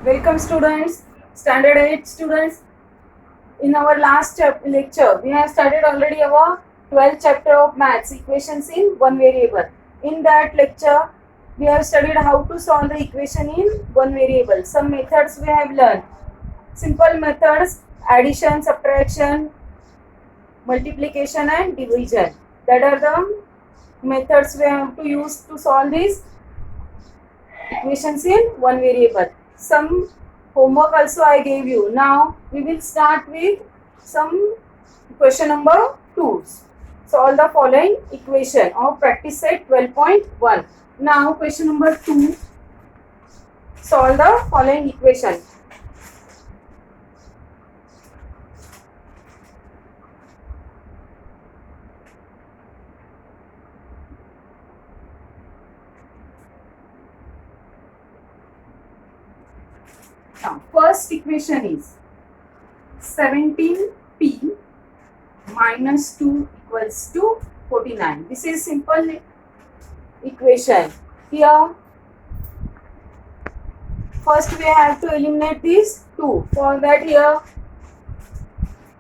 Welcome students, standard 8 students. In our last lecture, we have studied already our 12th chapter of maths, equations in one variable. In that lecture, we have studied how to solve the equation in one variable. Some methods we have learned. Simple methods, addition, subtraction, multiplication and division. That are the methods we have to use to solve these equations in one variable. Some homework also I gave you. Now we will start with some question number 2. Solve the following equation of practice set 12.1. Now question number 2. Solve the following equation. Now first equation is 17p minus 2 equals to 49. This is simple equation. Here first we have to eliminate these 2. For that, here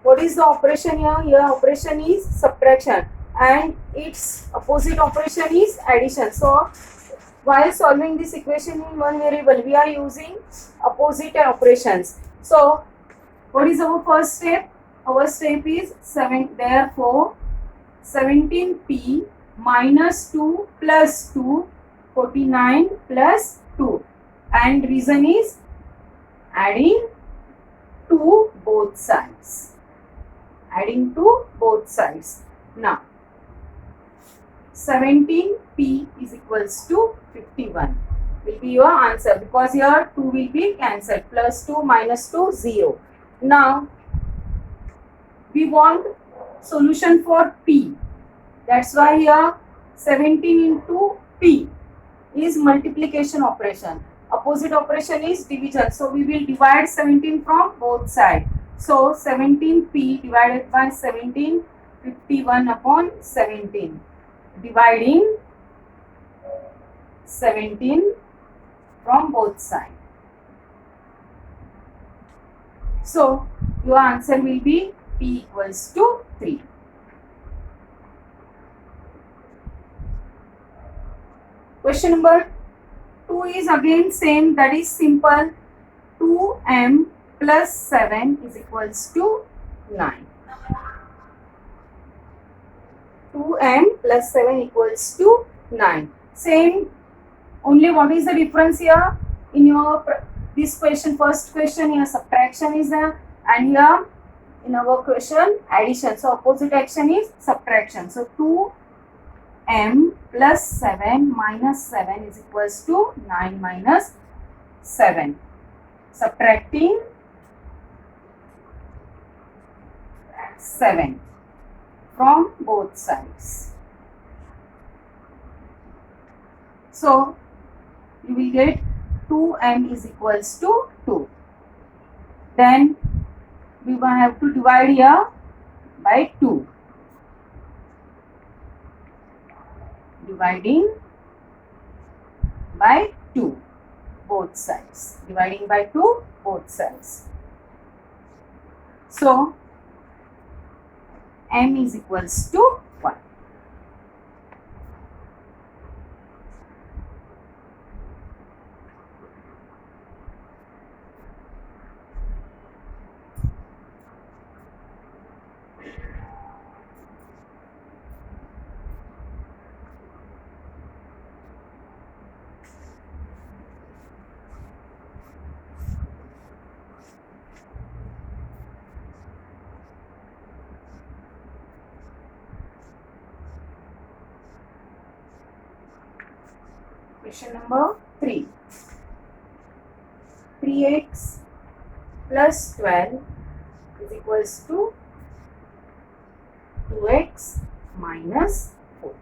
what is the operation here? Here operation is subtraction and its opposite operation is addition. So while solving this equation in one variable, we are using opposite operations. So what is our first step? Our step is 7. Therefore 17p minus 2 plus 2, 49 plus 2, and reason is adding to both sides. Adding to both sides. Now 17p is equals to 51 will be your answer, because here 2 will be cancelled. Plus 2 minus 2 0. Now we want solution for p. That's why here 17 into p is multiplication operation. Opposite operation is division. So we will divide 17 from both sides. So 17p divided by 17, 51 upon 17. Dividing 17 from both sides. So your answer will be p equals to 3. Question number 2 is again same, that is simple. 2m plus 7 is equals to 9. 2m plus 7 equals to 9. Same, only what is the difference here? In your this question, first question, here subtraction is there, and here in our question addition. So opposite action is subtraction. So 2m plus 7 minus 7 is equals to 9 minus 7. Subtracting 7 from both sides. So you will get 2m is equals to 2. Then we will have to divide here by 2. Dividing by 2 both sides. Dividing by 2 both sides. So m is equals to 1. Question number 3. 3x plus 12 is equals to 2x minus 4.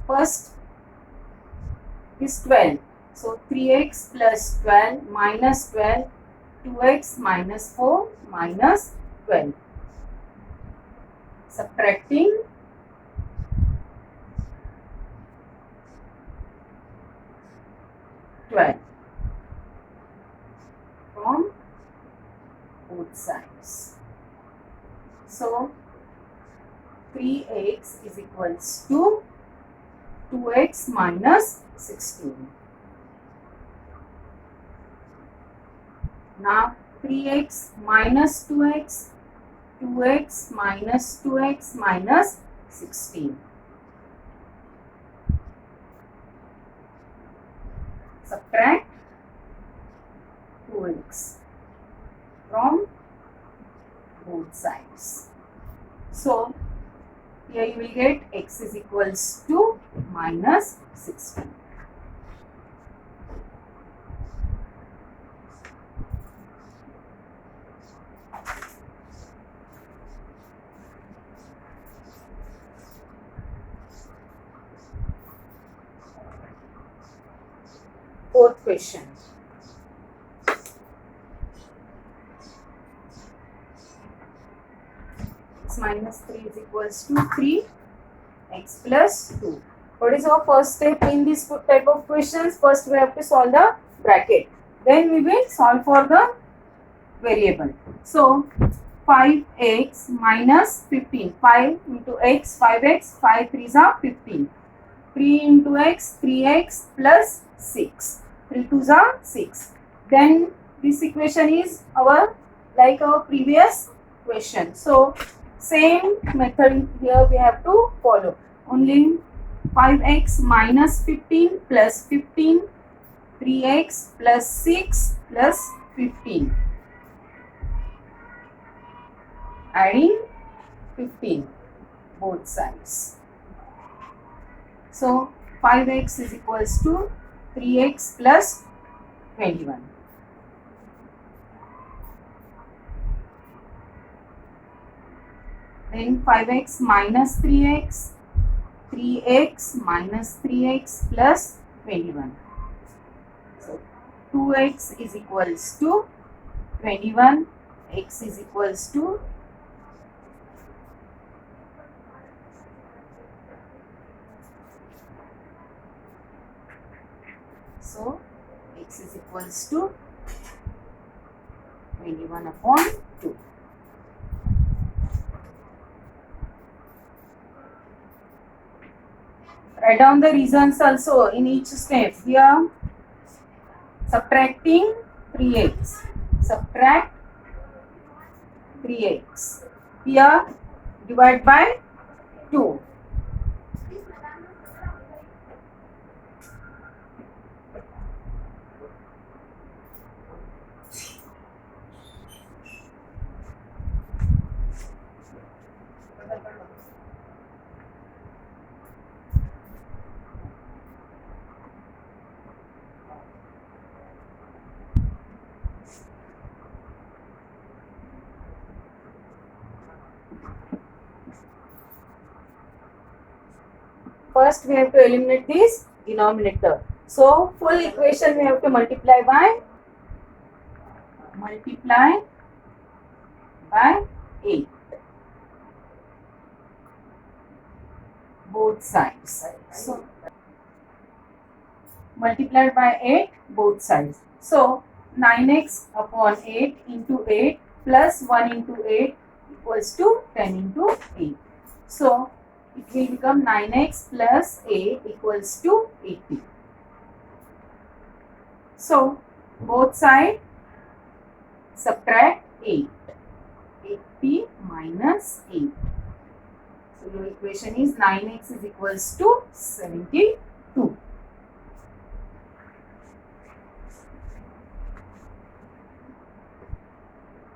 First is 12. So 3x plus 12 minus 12, 2x minus 4 minus 12. Subtracting So 3x is equals to 2x minus 16. Now 3x minus 2x, 2x minus 2x minus 16. Subtract 2x from both sides. So here you will get x is equals to minus 16. Fourth question. X minus 3 is equals to 3, x plus 2. What is our first step in this type of questions? First we have to solve the bracket. Then we will solve for the variable. So 5x minus 15. 5 into x, 5x, 5 3s are 15. 3 into x, 3x plus 6. 3 2s are 6. Then this equation is our previous question. So same method here we have to follow. Only 5x minus 15 plus 15, 3x plus 6 plus 15. Adding 15 both sides. So 5x is equals to 3x plus 21. Then 5x minus 3x, 3x minus 3x plus 21. So 2x is equals to 21, x is equals to 21 upon 2. Write down the reasons also in each step. Here subtracting 3x. Subtract 3x. Here divide by 2. First we have to eliminate this denominator. So full equation we have to multiply by 8. Both sides. So multiplied by 8 both sides. So 9x upon 8 into 8 plus 1 into 8 equals to 10 into 8. So it will become 9x plus 8 equals to 80. So both sides subtract 8. 80 minus 8. So your equation is 9x is equals to 72.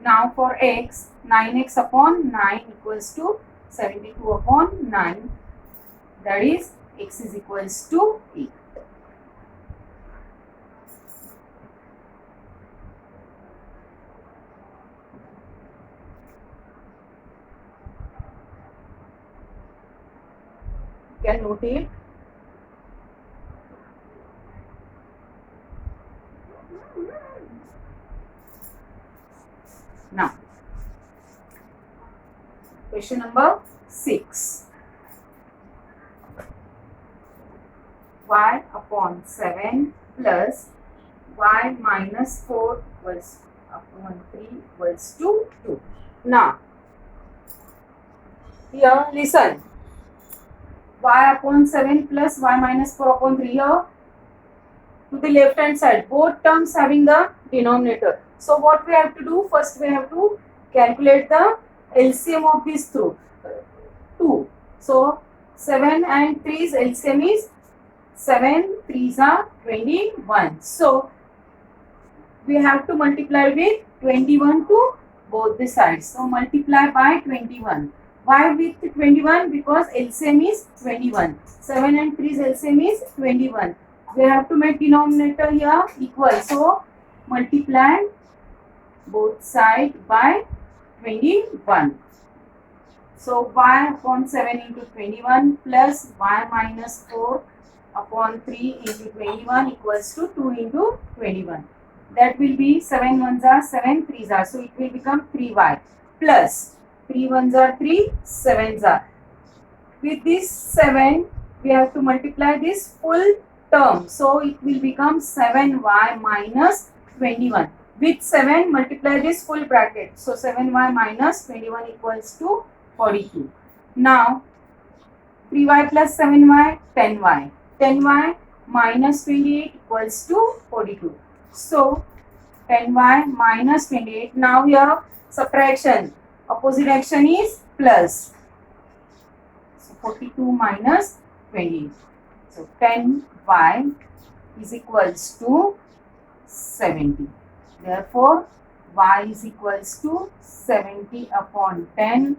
Now for x, 9x upon 9 equals to 72 upon 9. That is x is equals to 8. You can note it. Now, question number 6. Y upon 7 plus y minus 4 equals upon 3 equals to 2. Now, here listen, y upon 7 plus y minus 4 upon 3 here to the left hand side, both terms having the denominator. So what we have to do, first we have to calculate the LCM of these two. So 7 and 3's LCM is 7 3's are 21. So we have to multiply with 21 to both the sides. So multiply by 21. Why with 21? Because LCM is 21. 7 and 3's LCM is 21. We have to make denominator here equal. So multiply both sides by 21. So y upon 7 into 21 plus y minus 4 upon 3 into 21 equals to 2 into 21. That will be 7 ones are 7 3's are. So it will become 3y plus 3 ones are 3 7's are. With this 7 we have to multiply this full term. So it will become 7y minus 21. With 7 multiply this full bracket. So 7y minus 21 equals to 42. Now 3y plus 7y 10y. 10y minus 28 equals to 42. So 10y minus 28. Now here subtraction. Opposite action is plus. So 42 minus 28. So 10y is equals to 70. Therefore y is equals to 70 upon 10.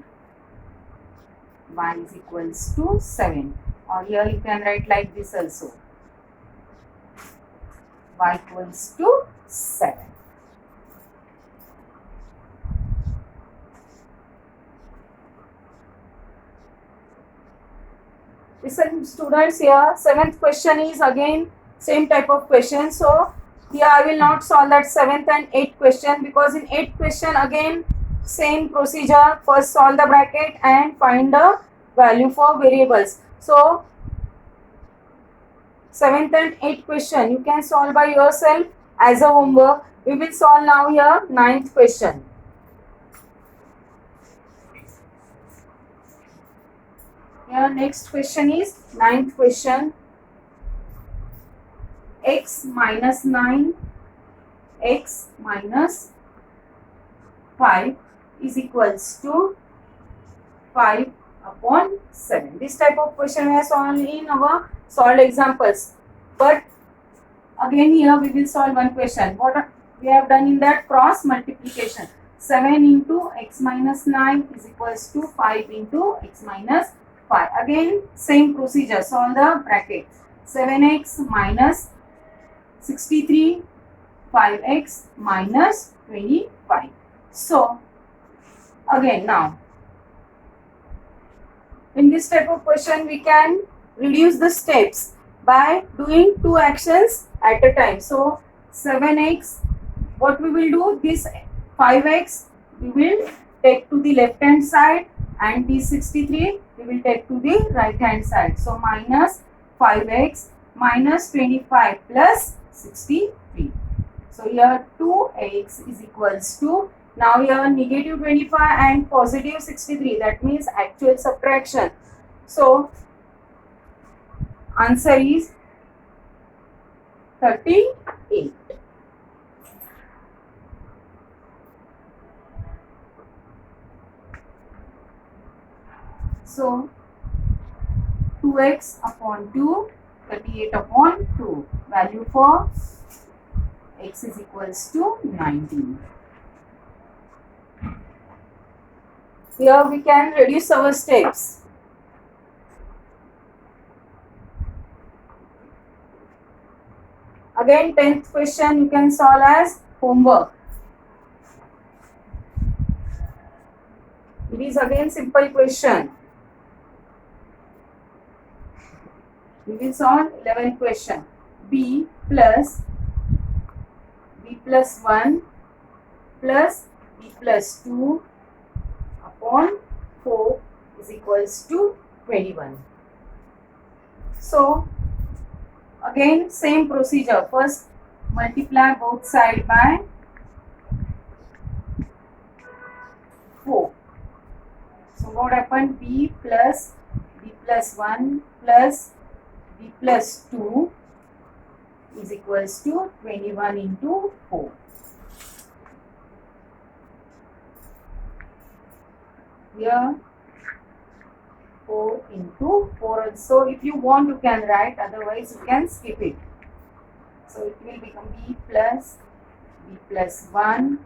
Y is equals to 7. Or here you can write like this also. Y equals to 7. Listen students, here 7th question is again same type of question. So here I will not solve that 7th and 8th question, because in 8th question again same procedure. First solve the bracket and find the value for variables. So 7th and 8th question you can solve by yourself as a homework. We will solve now here 9th question. Here next question is 9th question. X minus 9 x minus 5 is equals to 5 upon 7. This type of question we have solved in our solved examples. But again here we will solve one question. What we have done in that, cross multiplication. 7 into x minus 9 is equals to 5 into x minus 5. Again same procedure. Solve the bracket. 7x minus 63, 5x minus 25. So again now in this type of question we can reduce the steps by doing two actions at a time. So 7x, what we will do, this 5x we will take to the left hand side and this 63 we will take to the right hand side. So minus 5x minus 25 plus 63. So here 2x is equals to, now here negative 25 and positive 63, that means actual subtraction. So answer is 38. So 2x upon 2, 38 upon 2. Value for x is equals to 19. Here we can reduce our steps. Again 10th question you can solve as homework. It is again simple question. We will solve 11th question. b plus 1 plus b plus 2 upon 4 is equals to 21. So again same procedure. First multiply both sides by 4. So what happened? B plus 1 plus B plus 2 is equals to 21 into 4. Here 4 into 4. So if you want you can write, otherwise you can skip it. So it will become B plus 1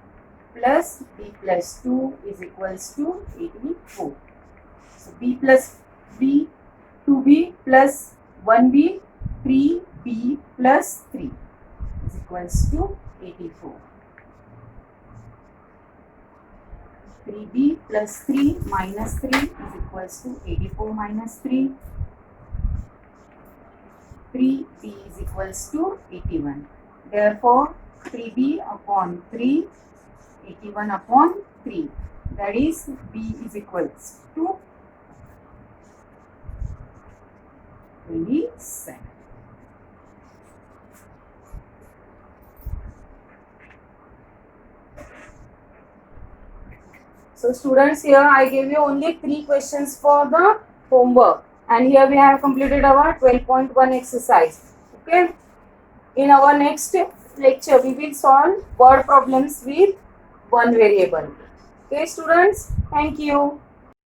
plus B plus 2 is equals to 84. So B plus B, 2B plus 1B, 3B plus 3 is equals to 84. 3B plus 3 minus 3 is equals to 84 minus 3. 3B is equals to 81. Therefore, 3B upon 3, 81 upon 3. That is B is equals to 27. So students, here I gave you only 3 questions for the homework, and here we have completed our 12.1 exercise. Okay. In our next lecture, we will solve word problems with one variable. Okay students, thank you.